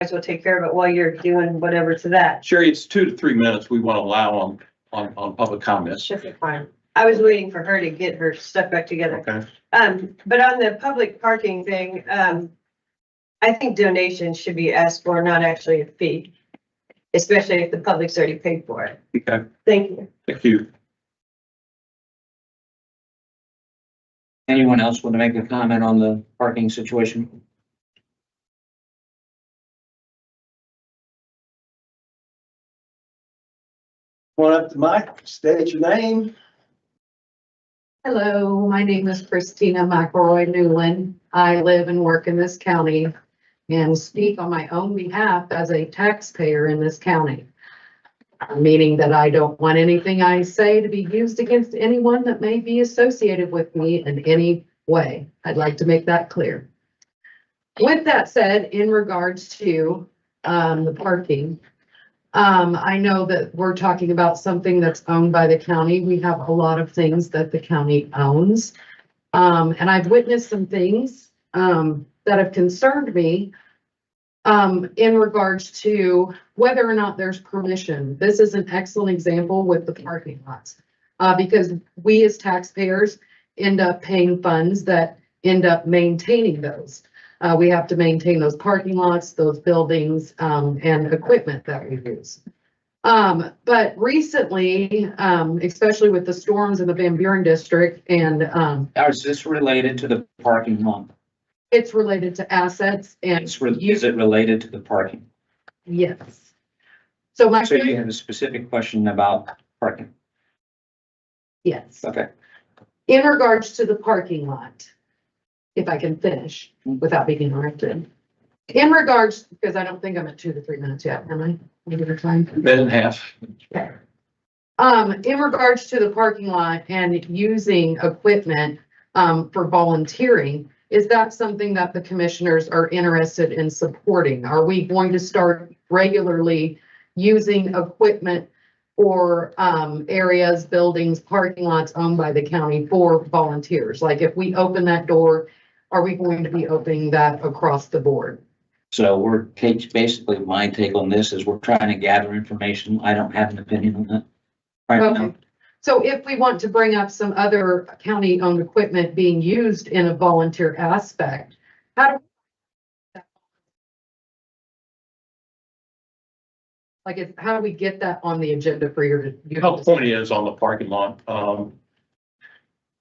guys will take care of it while you're doing whatever to that. Sherry, it's 2 to 3 minutes we want to allow on public comments. Should be fine. I was waiting for her to get her stuff back together. Okay. But on the public parking thing, I think donations should be asked for, not actually a fee. Especially if the public's already paid for it. Okay. Thank you. Thank you. Anyone else want to make a comment on the parking situation? Going up to Mike, state your name. Hello, my name is Christina McElroy Newland. I live and work in this county and speak on my own behalf as a taxpayer in this county. Meaning that I don't want anything I say to be used against anyone that may be associated with me in any way. I'd like to make that clear. With that said, in regards to the parking, I know that we're talking about something that's owned by the county. We have a lot of things that the county owns. And I've witnessed some things that have concerned me in regards to whether or not there's permission. This is an excellent example with the parking lots. Because we as taxpayers end up paying funds that end up maintaining those. We have to maintain those parking lots, those buildings, and equipment that we use. But recently, especially with the storms in the Van Buren district and, Is this related to the parking lot? it's related to assets and. Is it related to the parking? Yes. So my, So you have a specific question about parking? yes, Okay. in regards to the parking lot, if I can finish without being interrupted. In regards, because I don't think I'm at 2 to 3 minutes yet, am I? Maybe the time. Minute and a half. In regards to the parking lot and using equipment, for volunteering, is that something that the commissioners are interested in supporting? Are we going to start regularly using equipment for, areas, buildings, parking lots owned by the county for volunteers? Like if we open that door, are we going to be opening that across the board? So basically my take on this is we're trying to gather information. I don't have an opinion on that. Right now. Okay. So if we want to bring up some other county-owned equipment being used in a volunteer aspect, how do how do we get that on the agenda for your? The point is on the parking lot,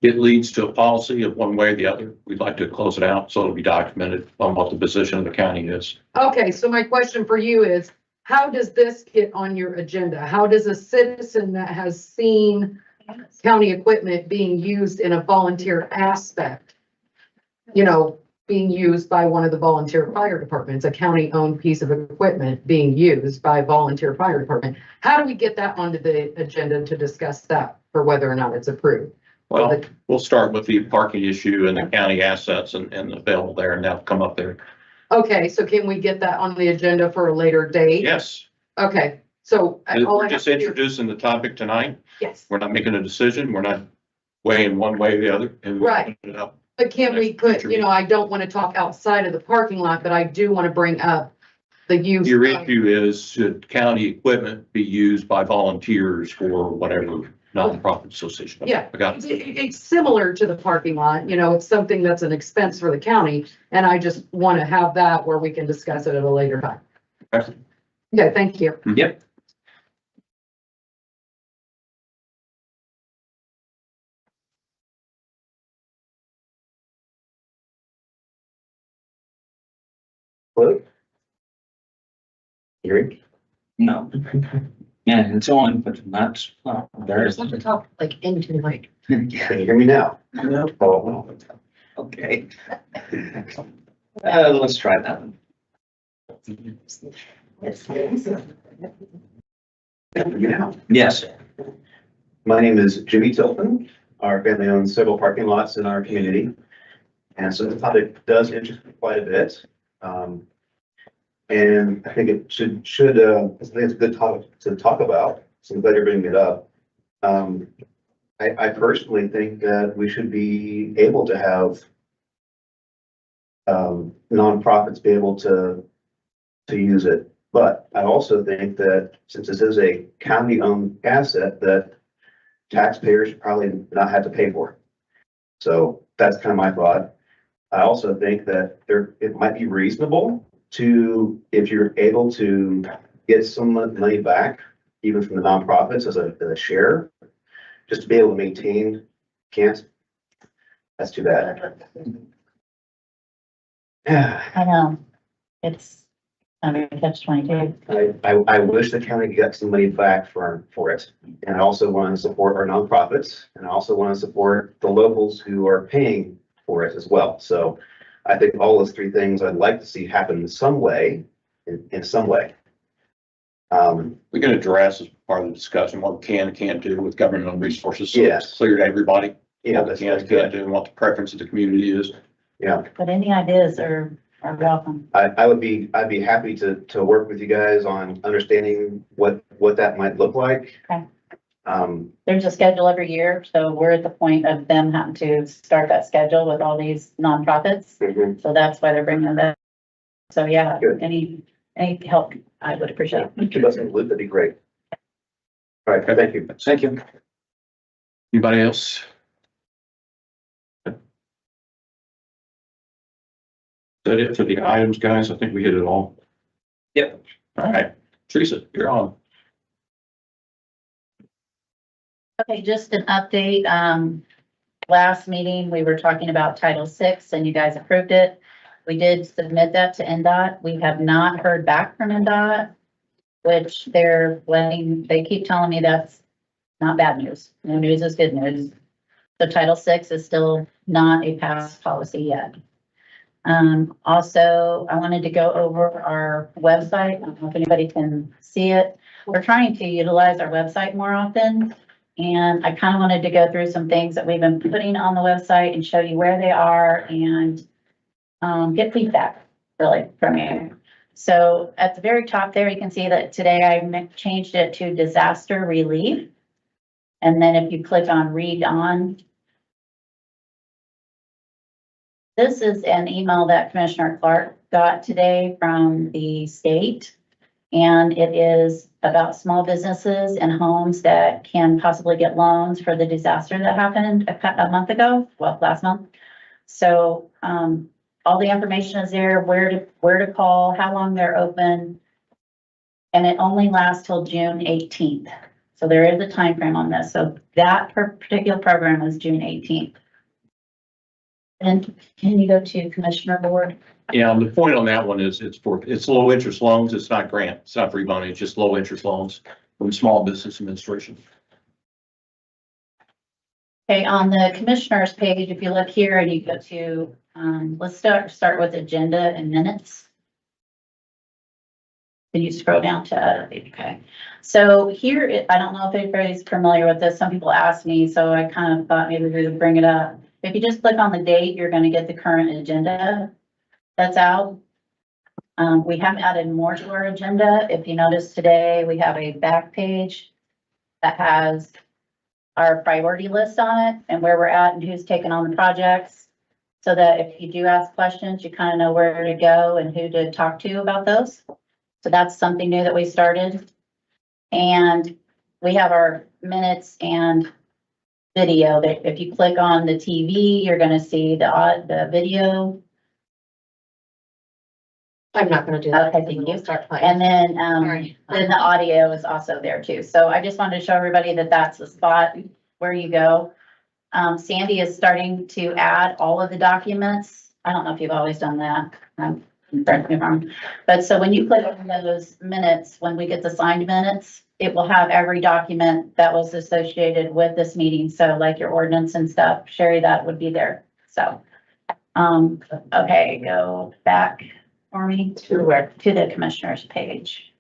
it leads to a policy of one way or the other. We'd like to close it out so it'll be documented on what the position of the county is. Okay, so my question for you is, how does this get on your agenda? How does a citizen that has seen county equipment being used in a volunteer aspect, you know, being used by one of the volunteer fire departments, a county-owned piece of equipment being used by volunteer fire department, how do we get that onto the agenda to discuss that for whether or not it's approved? Well, we'll start with the parking issue and the county assets and available there, and that'll come up there. Okay, so can we get that on the agenda for a later date? Yes, Okay, so. all I we're have just to do- introducing the topic tonight. Yes, We're not making a decision. We're not weighing one way or the other. and we'll Right. put it up. but can we Next put, future you know, I don't want to talk outside of the parking lot, but I do want to bring up the use. Your of- issue is, should county equipment be used by volunteers for whatever nonprofit association? Yeah. I got It's, it. it's similar to the parking lot, you know, it's something that's an expense for the county, and I just want to have that where we can discuss it at a later time. Okay. Okay, thank you. Yep. Hearing. No. Yeah, it's on, but not, there is. to talk like into the mic. Can you hear me now? No. Oh, Okay. Let's try that one. now. Yes. My name is Jimmy Tilton. Our family owns several parking lots in our community. And so the topic does interest me quite a bit. And I think it should, I think it's a good topic to talk about. So I'm glad you're bringing it up. I personally think that we should be able to have nonprofits be able to to use it. But I also think that since this is a county-owned asset, that taxpayers should probably not have to pay for. So that's kind of my thought. I also think that it might be reasonable to, if you're able to get some money back, even from the nonprofits as a share, just to be able to maintain, can't. That's too bad. I know, it's, I mean, catch 22. I wish the county got some money back for it. And I also want to support our nonprofits, and I also want to support the locals who are paying for it as well. So I think all those three things I'd like to see happen in some way, in some way. We can address as part of the discussion what we can and can't do with governmental resources. So Yes. it's clear to everybody Yeah, what we that's can very and can't good. do and what the preference of the community is. Yeah, But any ideas are welcome. I'd be happy to work with you guys on understanding what that might look like. Okay. Um, There's a schedule every year, so we're at the point of them having to start that schedule with all these nonprofits. mhm. So that's why they're bringing that. So yeah, Good. any help I would appreciate. Keep us in the loop, that'd be great. All right, thank you. Thank you. Anybody else? Is that it for the items, guys? I think we hit it all. Yep. All right, Teresa, you're on. Okay, just an update. Last meeting, we were talking about Title VI and you guys approved it. We did submit that to NDOT. We have not heard back from NDOT, which they keep telling me that's not bad news. No news is good news. So Title VI is still not a passed policy yet. Also, I wanted to go over our website. I don't know if anybody can see it. We're trying to utilize our website more often. And I kind of wanted to go through some things that we've been putting on the website and show you where they are and get feedback really from you. So at the very top there, you can see that today I changed it to disaster relief. And then if you click on read on, this is an email that Commissioner Clark got today from the state. And it is about small businesses and homes that can possibly get loans for the disaster that happened a month ago, well, last month. So, all the information is there, where to call, how long they're open. And it only lasts till June 18th. So there is a time frame on this. So that particular program is June 18th. And can you go to Commissioner Board? Yeah, the point on that one is it's low interest loans. It's not grant. It's not free money. It's just low interest loans from Small Business Administration. Okay, on the commissioners page, if you look here and you go to, let's start with agenda and minutes. Can you scroll down to, okay. So here, I don't know if anybody's familiar with this. Some people ask me, so I kind of thought maybe we would bring it up. If you just click on the date, you're going to get the current agenda that's out. We have added more to our agenda. If you notice today, we have a back page that has our priority list on it and where we're at and who's taken on the projects. So that if you do ask questions, you kind of know where to go and who to talk to about those. So that's something new that we started. And we have our minutes and video that if you click on the TV, you're going to see the video. I'm not gonna do that. Okay, thank you. Start playing. And then, Sorry. then the audio is also there too. So I just wanted to show everybody that that's the spot where you go. Sandy is starting to add all of the documents. I don't know if you've always done that. Correct me if I'm wrong. But so when you click on those minutes, when we get the signed minutes, it will have every document that was associated with this meeting. So like your ordinance and stuff, Sherry, that would be there. So, okay, go back for me to where, to the commissioners page.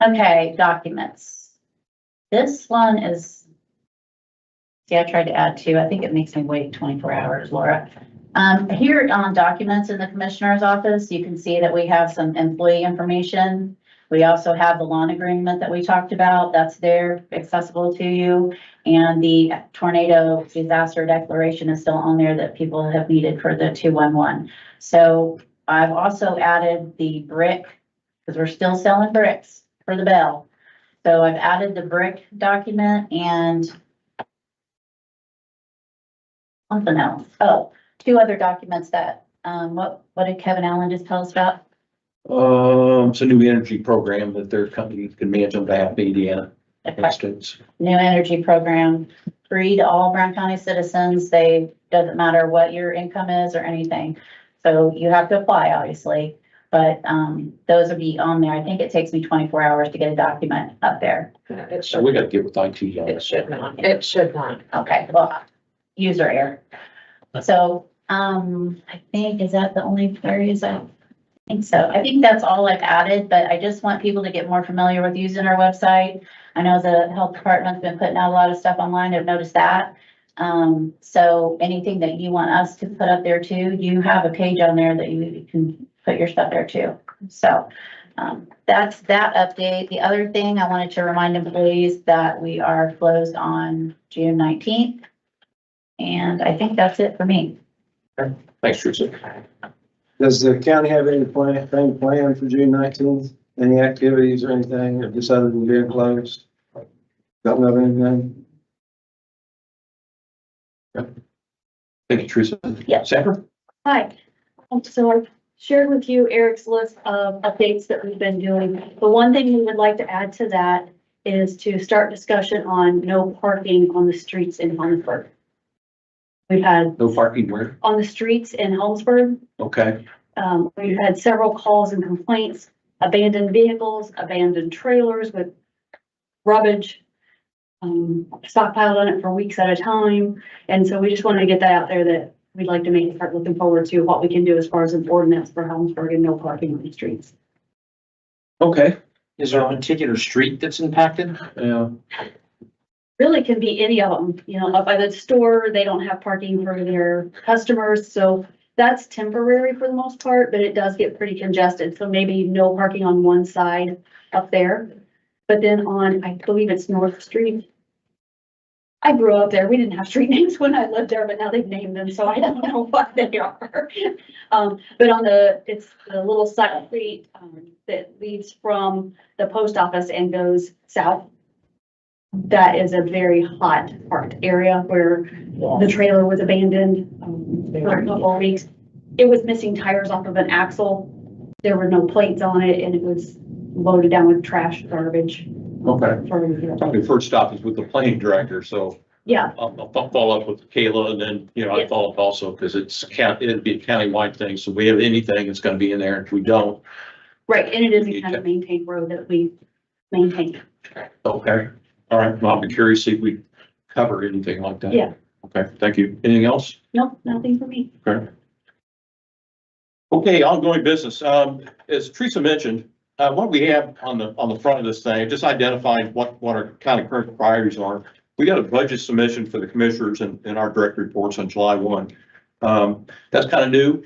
Okay, documents. This one is, see, I tried to add two. I think it makes me wait 24 hours, Laura. Here on documents in the commissioner's office, you can see that we have some employee information. We also have the lawn agreement that we talked about. That's there, accessible to you. And the tornado disaster declaration is still on there that people have needed for the 211. So I've also added the brick, because we're still selling bricks for the bell. So I've added the brick document and something else. Oh, two other documents that, what did Kevin Allen just tell us about? It's a new energy program that their company can manage on behalf of Indiana instance. New energy program, free to all Brown County citizens. Doesn't matter what your income is or anything. So you have to apply, obviously, but, those will be on there. I think it takes me 24 hours to get a document up there. It So should, we gotta get with IT on it this. should not, it should not. Okay, well, user error. So, I think, is that the only areas I think so? I think that's all I've added, but I just want people to get more familiar with using our website. I know the health department's been putting out a lot of stuff online. I've noticed that. So anything that you want us to put up there too, you have a page on there that you can put your stuff there too. So, that's that update. The other thing I wanted to remind employees that we are closed on June 19th. And I think that's it for me. Thanks, Teresa. Does the county have any plan for June 19th? Any activities or anything, or just other than being closed? Don't know of anything? Thank you, Teresa. Yeah. Sandra? Hi, so I've shared with you Eric's list of updates that we've been doing. The one thing we would like to add to that is to start discussion on no parking on the streets in Holmesburg. We've had No parking where? on the streets in Holmesburg, Okay. we've had several calls and complaints, abandoned vehicles, abandoned trailers with rubbish, stockpiled on it for weeks at a time. And so we just wanted to get that out there that we'd like to make, start looking forward to what we can do as far as an ordinance for Holmesburg and no parking on the streets. Okay. Is there a particular street that's impacted? Yeah. Really can be any of them, you know, up by the store, they don't have parking for their customers, so that's temporary for the most part, but it does get pretty congested, so maybe no parking on one side up there. But then on, I believe it's North Street. I grew up there, we didn't have street names when I lived there, but now they've named them, so I don't know what they are. But on it's the little side street, that leads from the post office and goes south. That is a very hot parked area where the trailer was abandoned, for a couple of weeks. It was missing tires off of an axle. There were no plates on it and it was loaded down with trash, garbage. Okay. For, Probably first stop is with the planning director, so yeah, I'll follow up with Kayla and then, I Yes. follow up also because it'd be a countywide thing. So if we have anything, it's gonna be in there. If we don't, right, and it is a kind of maintained road that we maintain. okay. All right. Well, I'll be curious if we cover anything like that. Yeah. Okay, thank you. Anything else? Nope, nothing for me. Okay. Okay, ongoing business. As Teresa mentioned, what we have on the front of this thing, just identifying what our kind of current priorities are. We got a budget submission for the commissioners and our direct reports on July 1. That's kind of new.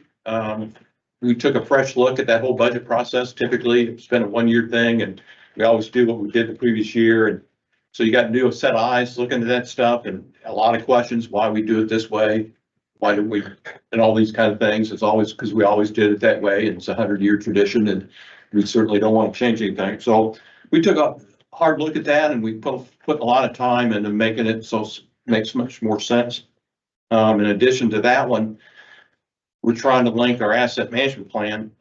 We took a fresh look at that whole budget process. Typically, it's been a one-year thing and we always do what we did the previous year. And so you got a new set of eyes looking at that stuff and a lot of questions, why we do it this way. Why do we, and all these kind of things. It's always because we always did it that way and it's a 100-year tradition and we certainly don't want to change anything. So we took a hard look at that and we put a lot of time into making it so it makes much more sense. In addition to that one, we're trying to link our asset management plan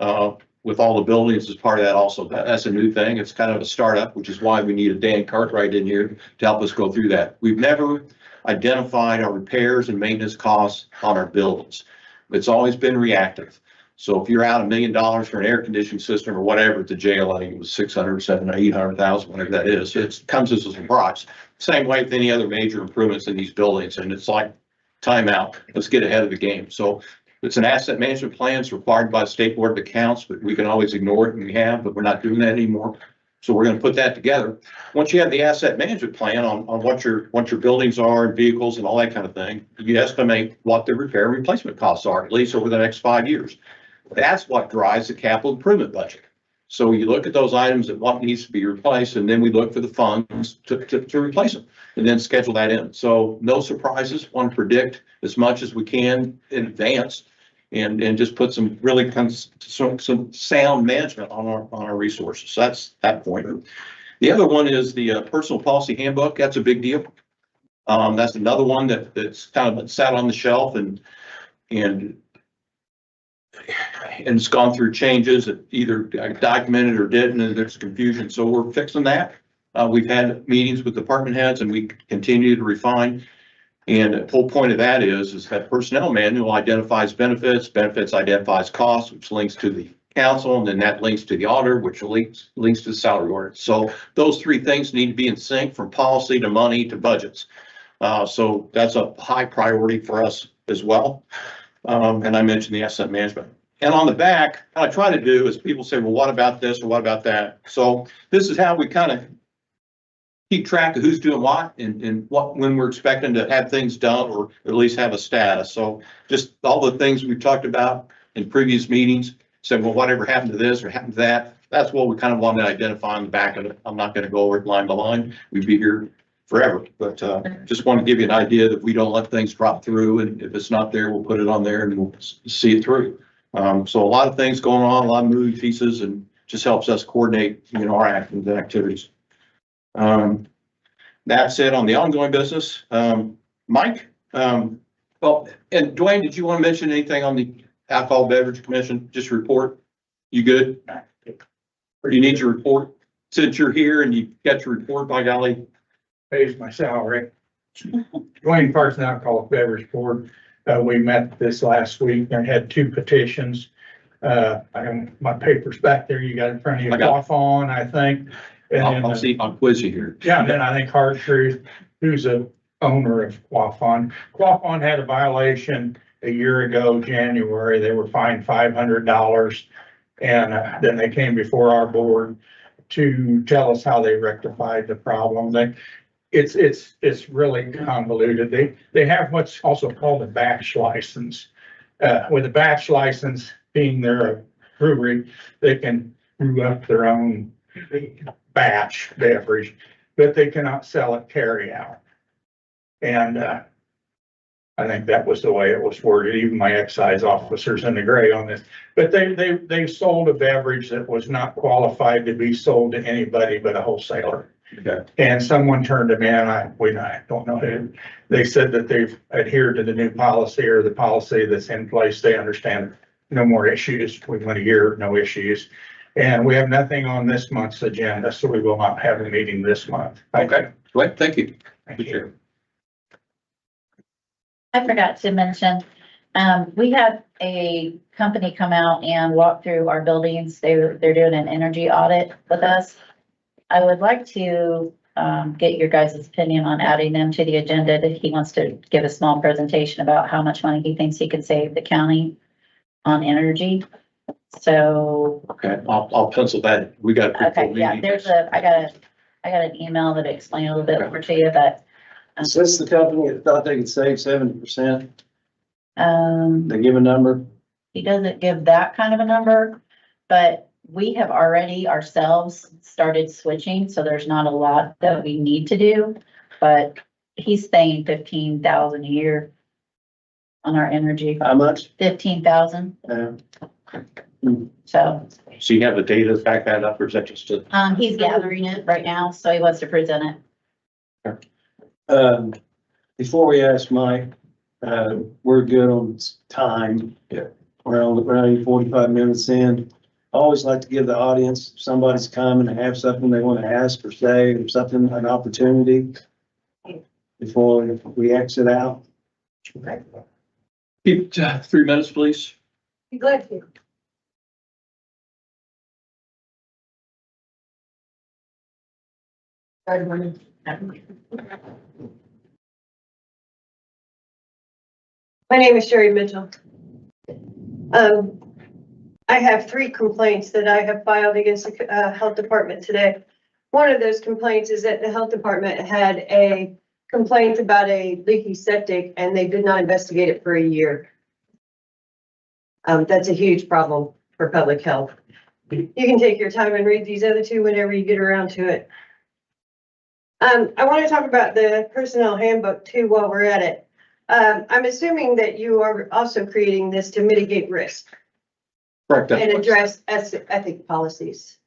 with all the buildings as part of that also. That's a new thing. It's kind of a startup, which is why we need a Dan Cartwright in here to help us go through that. We've never identified our repairs and maintenance costs on our buildings. It's always been reactive. So if you're out $1 million for an air conditioning system or whatever at the jail, I think it was 600, 700, 800,000, whatever that is, it comes as a surprise. Same way with any other major improvements in these buildings. And it's like timeout. Let's get ahead of the game. So it's an asset management plan. It's required by the State Board of Accounts, but we can always ignore it and we have, but we're not doing that anymore. So we're going to put that together. Once you have the asset management plan on what your buildings are and vehicles and all that kind of thing, you estimate what the repair and replacement costs are, at least over the next 5 years. That's what drives the capital improvement budget. So you look at those items and what needs to be replaced, and then we look for the funds to replace them and then schedule that in. So no surprises, want to predict as much as we can in advance and just put some really some sound management on our resources. So that's that point. The other one is the personal policy handbook. That's a big deal. That's another one that's kind of sat on the shelf and it's gone through changes that either documented or didn't, and there's confusion. So we're fixing that. We've had meetings with department heads and we continue to refine. And the whole point of that is that personnel manual identifies benefits identifies costs, which links to the council, and then that links to the auditor, which links to the salary ordinance. So those three things need to be in sync, from policy to money to budgets. So that's a high priority for us as well. And I mentioned the asset management. And on the back, what I try to do is people say, well, what about this or what about that? So this is how we kind of keep track of who's doing what and when we're expecting to have things done or at least have a status. So just all the things we've talked about in previous meetings, said, well, whatever happened to this or happened to that, that's what we kind of want to identify on the back of it. I'm not going to go over it line by line. We'd be here forever, but just want to give you an idea that we don't let things drop through, and if it's not there, we'll put it on there and we'll see it through. So a lot of things going on, a lot of moving pieces, and just helps us coordinate, our actions and activities. That said, on the ongoing business, Mike, well, and Dwayne, did you want to mention anything on the Alcohol Beverage Commission? Just report. You good? Or do you need your report? Since you're here and you got your report, by golly. Pays my salary. Dwayne Parson Alcoholic Beverage Board. We met this last week and had 2 petitions. I have my papers back there. You got in front of you. Off on, I think. And I'll see if I'll quiz you here. Yeah, and then I think Hard Truth, who's a owner of Quaffon. Quaffon had a violation a year ago, January. They were fined $500. And then they came before our board to tell us how they rectified the problem. It's really convoluted. They have what's also called a batch license. With a batch license being their brewery, they can brew up their own batch beverage, but they cannot sell it carry out. And I think that was the way it was worded. Even my excise officers in the gray on this, but they sold a beverage that was not qualified to be sold to anybody but a wholesaler. Okay. And someone turned them in. I don't know who. They said that they've adhered to the new policy or the policy that's in place. They understand no more issues. We went a year, no issues. And we have nothing on this month's agenda, so we will not have a meeting this month. Okay, great, thank you. Thank you. I forgot to mention, we had a company come out and walk through our buildings. They're doing an energy audit with us. I would like to get your guys' opinion on adding them to the agenda. That he wants to give a small presentation about how much money he thinks he could save the county on energy. So. Okay, I'll pencil that. We got. Okay, yeah, I got an email that explained a little bit more to you, but. Is this the company that thought they could save 70%? They give a number? He doesn't give that kind of a number, but we have already ourselves started switching, so there's not a lot that we need to do. But he's paying 15,000 a year on our energy. How much? 15,000. So. So you have the data to back that up, or is that just a? He's gathering it right now, so he wants to present it. Before we ask Mike, we're good on time. Yeah. We're around 45 minutes in. I always like to give the audience, if somebody's coming and have something they want to ask or say, or something, an opportunity before we exit out. Keep 3 minutes, please. Be glad to. My name is Sherry Mitchell. I have 3 complaints that I have filed against the health department today. One of those complaints is that the health department had a complaint about a leaky septic and they did not investigate it for a year. That's a huge problem for public health. You can take your time and read these other two whenever you get around to it. I want to talk about the personnel handbook too while we're at it. I'm assuming that you are also creating this to mitigate risk Correct. that's and what- address ethic policies.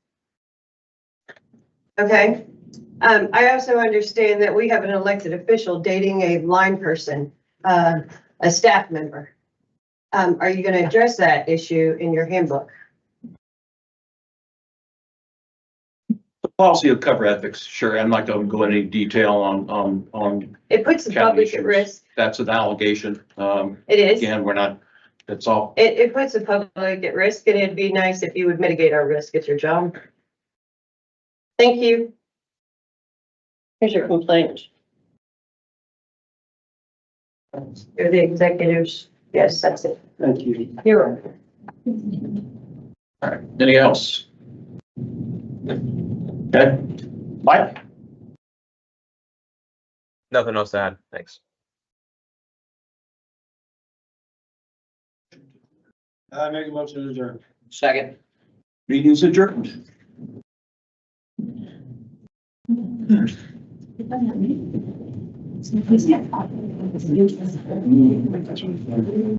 Okay. I also understand that we have an elected official dating a line person, a staff member. Are you going to address that issue in your handbook? The policy will cover ethics, sure. I'm not gonna go into any detail on, It puts the County public at issues. risk. that's an allegation. It is. Again, we're not, that's all. It puts the public at risk, and it'd be nice if you would mitigate our risk at your job. Thank you. Here's your complaint. You're the executives. Yes, that's it. Thank you. You're right. All right, anything else? Okay, Mike? Nothing else to add. Thanks. I make a motion to adjourn. Second. Meeting's adjourned.